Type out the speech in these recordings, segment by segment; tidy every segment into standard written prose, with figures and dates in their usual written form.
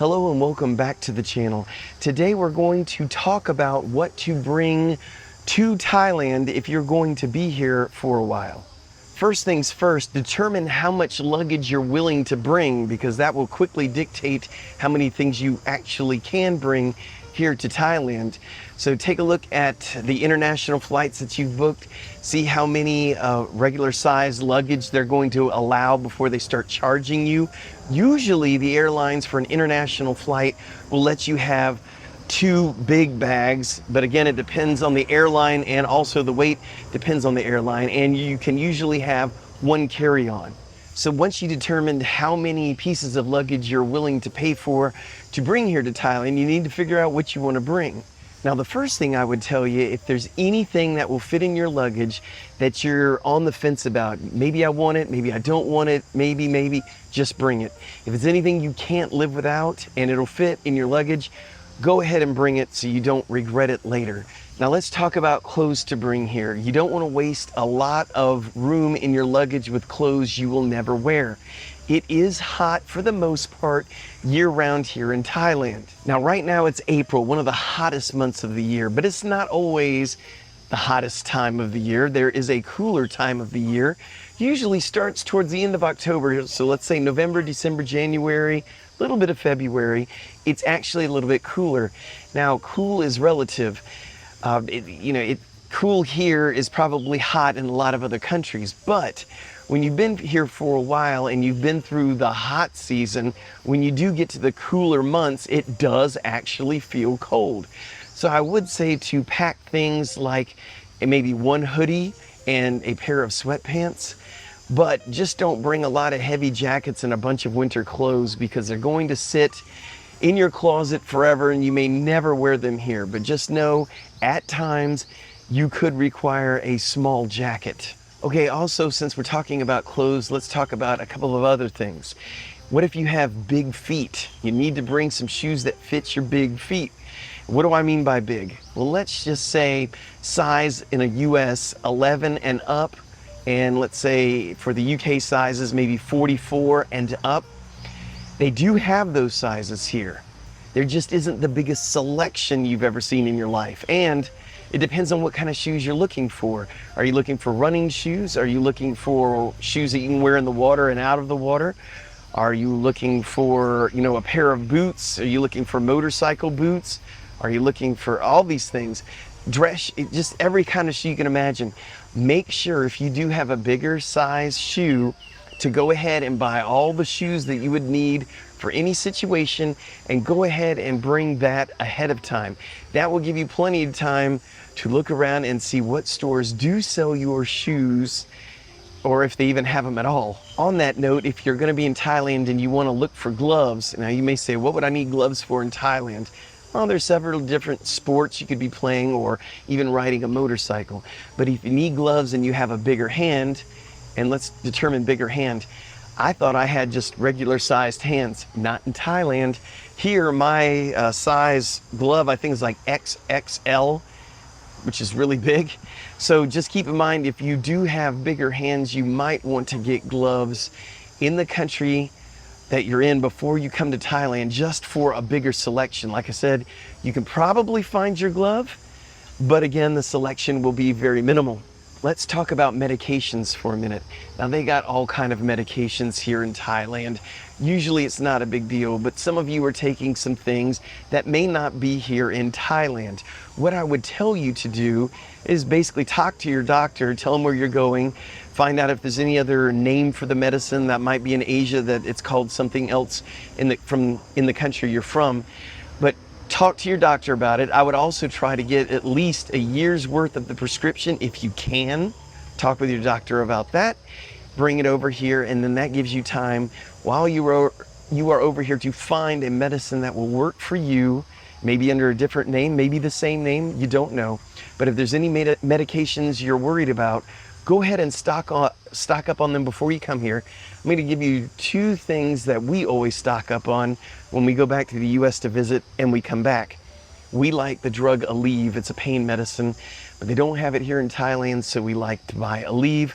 Hello and welcome back to the channel. Today we're going to talk about what to bring to Thailand if you're going to be here for a while. First things first, determine how much luggage you're willing to bring, because that will quickly dictate how many things you actually can bring here to Thailand. So take a look at the international flights that you've booked, see how many regular size luggage they're going to allow before they start charging you. Usually the airlines for an international flight will let you have 2 big bags, but again, it depends on the airline, and also the weight depends on the airline, and you can usually have 1 carry-on. So once you determined how many pieces of luggage you're willing to pay for to bring here to Thailand, you need to figure out what you want to bring. Now, the first thing I would tell you, if there's anything that will fit in your luggage that you're on the fence about, maybe I want it, maybe I don't want it, maybe, just bring it. If it's anything you can't live without and it'll fit in your luggage, go ahead and bring it so you don't regret it later. Now let's talk about clothes to bring here. You don't want to waste a lot of room in your luggage with clothes you will never wear. It is hot for the most part year-round here in Thailand. Now right now it's April, one of the hottest months of the year, but it's not always the hottest time of the year. There is a cooler time of the year. Usually starts towards the end of October, so let's say November, December, January, a little bit of February. It's actually a little bit cooler. Now cool is relative. Cool here is probably hot in a lot of other countries, but when you've been here for a while and you've been through the hot season, when you do get to the cooler months, it does actually feel cold. So I would say to pack things like maybe 1 hoodie and a pair of sweatpants, but just don't bring a lot of heavy jackets and a bunch of winter clothes, because they're going to sit in your closet forever and you may never wear them here. But just know at times you could require a small jacket. Okay, also, since we're talking about clothes, let's talk about a couple of other things. What if you have big feet? You need to bring some shoes that fit your big feet. What do I mean by big? Well, let's just say size in a US 11 and up, and let's say for the UK sizes, maybe 44 and up. They do have those sizes here. There just isn't the biggest selection you've ever seen in your life. And it depends on what kind of shoes you're looking for. Are you looking for running shoes? Are you looking for shoes that you can wear in the water and out of the water? Are you looking for, a pair of boots? Are you looking for motorcycle boots? Are you looking for all these things? Dress, just every kind of shoe you can imagine. Make sure if you do have a bigger size shoe to go ahead and buy all the shoes that you would need for any situation, and go ahead and bring that ahead of time. That will give you plenty of time to look around and see what stores do sell your shoes, or if they even have them at all. On that note, if you're going to be in Thailand and you want to look for gloves, now you may say, what would I need gloves for in Thailand? Well, there's several different sports you could be playing, or even riding a motorcycle. But if you need gloves and you have a bigger hand, and let's determine bigger hand, I thought I had just regular sized hands. Not in Thailand. Here, my size glove, I think, is like XXL, which is really big. So just keep in mind, if you do have bigger hands, you might want to get gloves in the country that you're in before you come to Thailand, just for a bigger selection. Like I said, you can probably find your glove, but again, the selection will be very minimal. Let's talk about medications for a minute. Now, they got all kind of medications here in Thailand. Usually it's not a big deal, but some of you are taking some things that may not be here in Thailand. What I would tell you to do is basically talk to your doctor, tell them where you're going, find out if there's any other name for the medicine that might be in Asia, that it's called something else in the country you're from. But talk to your doctor about it. I would also try to get at least a year's worth of the prescription if you can. Talk with your doctor about that. Bring it over here, and then that gives you time while you are over here to find a medicine that will work for you, maybe under a different name, maybe the same name, you don't know. But if there's any medications you're worried about, go ahead and stock up on them before you come here. I'm going to give you 2 things that we always stock up on when we go back to the US to visit and we come back. We like the drug Aleve. It's a pain medicine, but they don't have it here in Thailand, so we like to buy Aleve.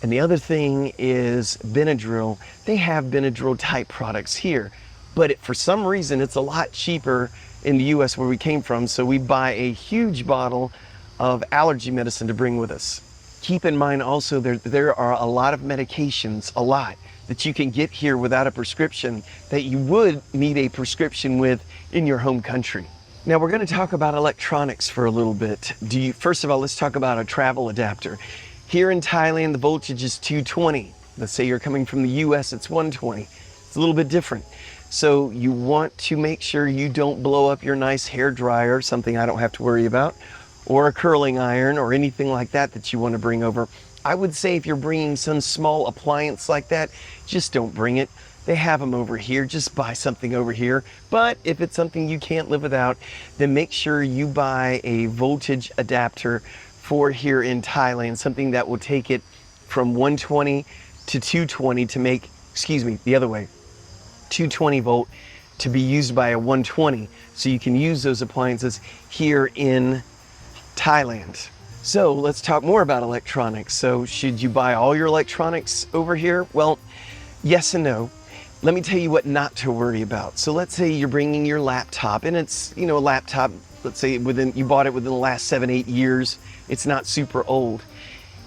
And the other thing is Benadryl. They have Benadryl type products here. but for some reason it's a lot cheaper in the US where we came from, so we buy a huge bottle of allergy medicine to bring with us. Keep in mind also there are a lot of medications, that you can get here without a prescription that you would need a prescription with in your home country. Now we're going to talk about electronics for a little bit. First of all, let's talk about a travel adapter. Here in Thailand, the voltage is 220. Let's say you're coming from the US, it's 120. It's a little bit different. So you want to make sure you don't blow up your nice hair dryer, something I don't have to worry about, or a curling iron or anything like that you want to bring over. I would say if you're bringing some small appliance like that, just don't bring it. They have them over here, just buy something over here. But if it's something you can't live without, then make sure you buy a voltage adapter for here in Thailand, something that will take it from 120 to 220 to make, the other way, 220 volt to be used by a 120. So you can use those appliances here in Thailand. So let's talk more about electronics. So should you buy all your electronics over here? Well, yes and no. Let me tell you what not to worry about. So let's say you're bringing your laptop, and it's, a laptop, let's say you bought it within the last 7-8 years. It's not super old.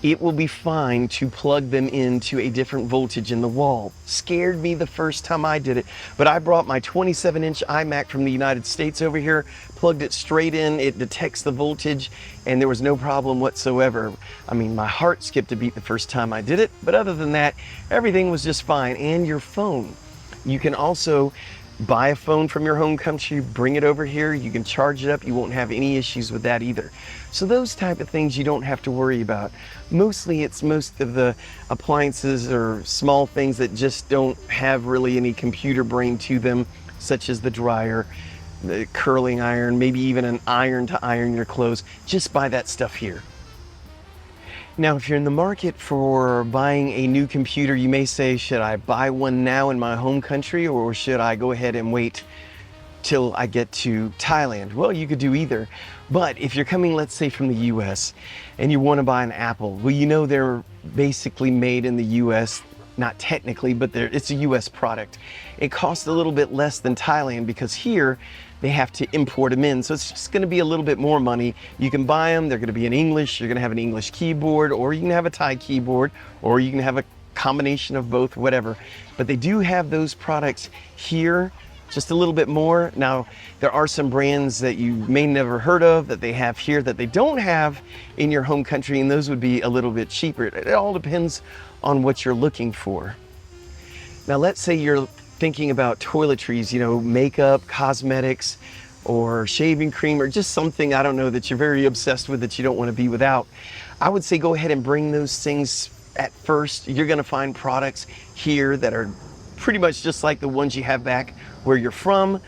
It will be fine to plug them into a different voltage in the wall. Scared me the first time I did it, but I brought my 27-inch iMac from the United States over here, plugged it straight in, it detects the voltage, and there was no problem whatsoever. I mean, my heart skipped a beat the first time I did it, but other than that, everything was just fine. And your phone. You can also buy a phone from your home country, bring it over here, you can charge it up, you won't have any issues with that either. So those type of things you don't have to worry about. Mostly it's most of the appliances or small things that just don't have really any computer brain to them, such as the dryer, the curling iron, maybe even an iron to iron your clothes. Just buy that stuff here. Now, if you're in the market for buying a new computer, you may say, should I buy one now in my home country, or should I go ahead and wait till I get to Thailand? Well, you could do either. But if you're coming, let's say, from the US and you want to buy an Apple, well, they're basically made in the US. Not technically, but it's a US product. It costs a little bit less than Thailand because here they have to import them in. So it's just going to be a little bit more money. You can buy them. They're going to be in English. You're going to have an English keyboard, or you can have a Thai keyboard, or you can have a combination of both, whatever. But they do have those products here, just a little bit more. Now, there are some brands that you may never heard of that they have here that they don't have in your home country, and those would be a little bit cheaper. It all depends on what you're looking for. Now, let's say you're thinking about toiletries, makeup, cosmetics, or shaving cream, or just something, I don't know, that you're very obsessed with that you don't want to be without. I would say go ahead and bring those things at first. You're going to find products here that are pretty much just like the ones you have back where you're from,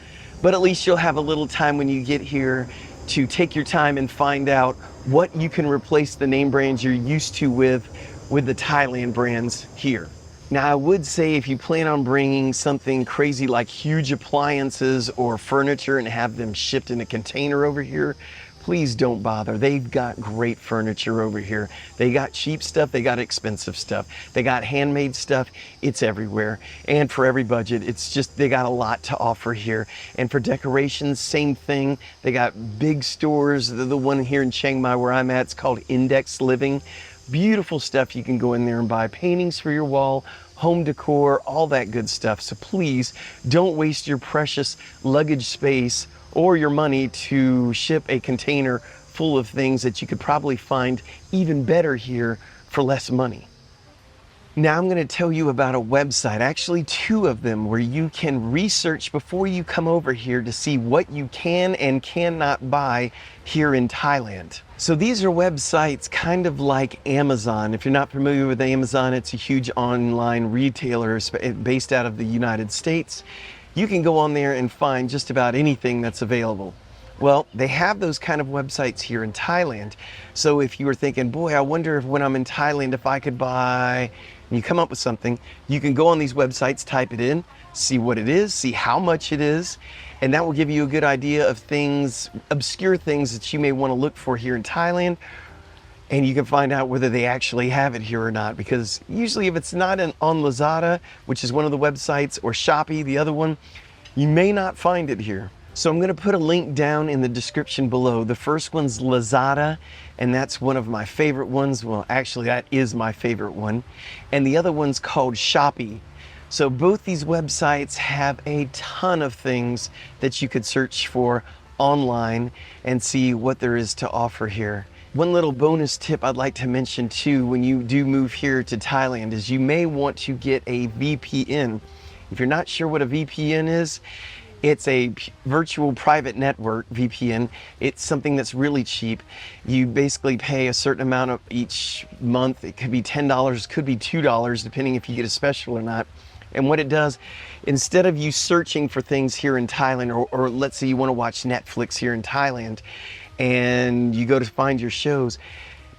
but at least you'll have a little time when you get here to take your time and find out what you can replace the name brands you're used to with the Thailand brands here. Now, I would say if you plan on bringing something crazy like huge appliances or furniture and have them shipped in a container over here, please don't bother. They've got great furniture over here. They got cheap stuff, they got expensive stuff. They got handmade stuff, it's everywhere. And for every budget, it's just, they got a lot to offer here. And for decorations, same thing. They got big stores. The one here in Chiang Mai where I'm at, it's called Index Living. Beautiful stuff. You can go in there and buy paintings for your wall, home decor, all that good stuff. So please don't waste your precious luggage space or your money to ship a container full of things that you could probably find even better here for less money. Now I'm going to tell you about a website, actually 2 of them, where you can research before you come over here to see what you can and cannot buy here in Thailand. So these are websites kind of like Amazon. If you're not familiar with Amazon, it's a huge online retailer based out of the United States. You can go on there and find just about anything that's available. Well, they have those kind of websites here in Thailand. So if you were thinking, boy, I wonder if when I'm in Thailand, if I could buy, and you come up with something, you can go on these websites, type it in, see what it is, see how much it is, and that will give you a good idea of things, obscure things that you may want to look for here in Thailand. And you can find out whether they actually have it here or not, because usually if it's not on Lazada, which is one of the websites, or Shopee, the other one, You may not find it here. So I'm going to put a link down in the description below. The first one's Lazada, and that's one of my favorite ones. Well, actually, that is my favorite one. And the other one's called Shopee. So both these websites have a ton of things that you could search for online and see what there is to offer here. One little bonus tip I'd like to mention too when you do move here to Thailand is you may want to get a VPN. If you're not sure what a VPN is, it's a virtual private network, VPN. It's something that's really cheap. You basically pay a certain amount of each month. It could be $10, could be $2, depending if you get a special or not. And what it does, instead of you searching for things here in Thailand, or let's say you want to watch Netflix here in Thailand, and you go to find your shows,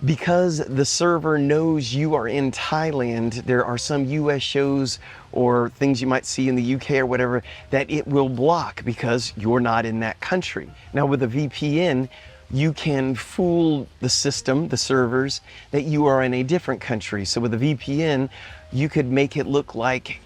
because the server knows you are in Thailand, there are some US shows or things you might see in the UK or whatever that it will block because you're not in that country. Now with a VPN, you can fool the system, the servers, that you are in a different country. So with a VPN, you could make it look like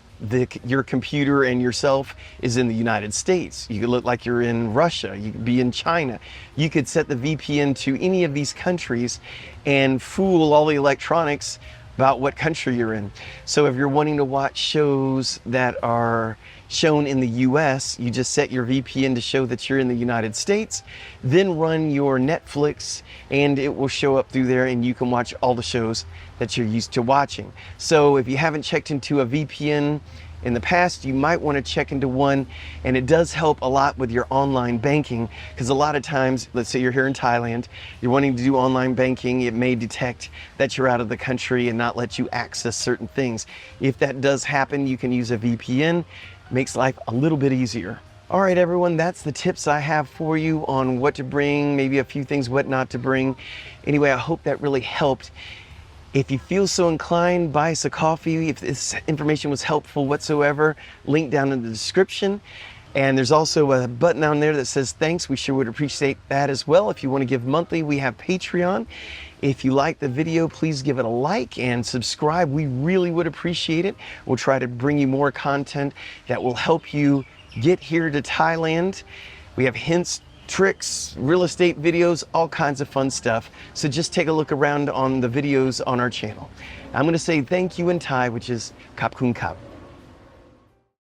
your computer and yourself is in the United States. You could look like you're in Russia. You could be in China. You could set the VPN to any of these countries and fool all the electronics about what country you're in. So if you're wanting to watch shows that are shown in the US, you just set your VPN to show that you're in the United States, then run your Netflix and it will show up through there and you can watch all the shows that you're used to watching. So if you haven't checked into a VPN in the past, you might want to check into one, and it does help a lot with your online banking, because a lot of times, let's say you're here in Thailand, you're wanting to do online banking, it may detect that you're out of the country and not let you access certain things. If that does happen, you can use a VPN. Makes life a little bit easier. All right, everyone, that's the tips I have for you on what to bring, maybe a few things what not to bring. Anyway, I hope that really helped. If you feel so inclined, buy us a coffee. If this information was helpful whatsoever, link down in the description. And there's also a button down there that says thanks. We sure would appreciate that as well. If you want to give monthly, we have Patreon. If you like the video, please give it a like and subscribe. We really would appreciate it. We'll try to bring you more content that will help you get here to Thailand. We have hints, tricks, real estate videos, all kinds of fun stuff. So just take a look around on the videos on our channel. I'm going to say thank you in Thai, which is Khap Kun Khap.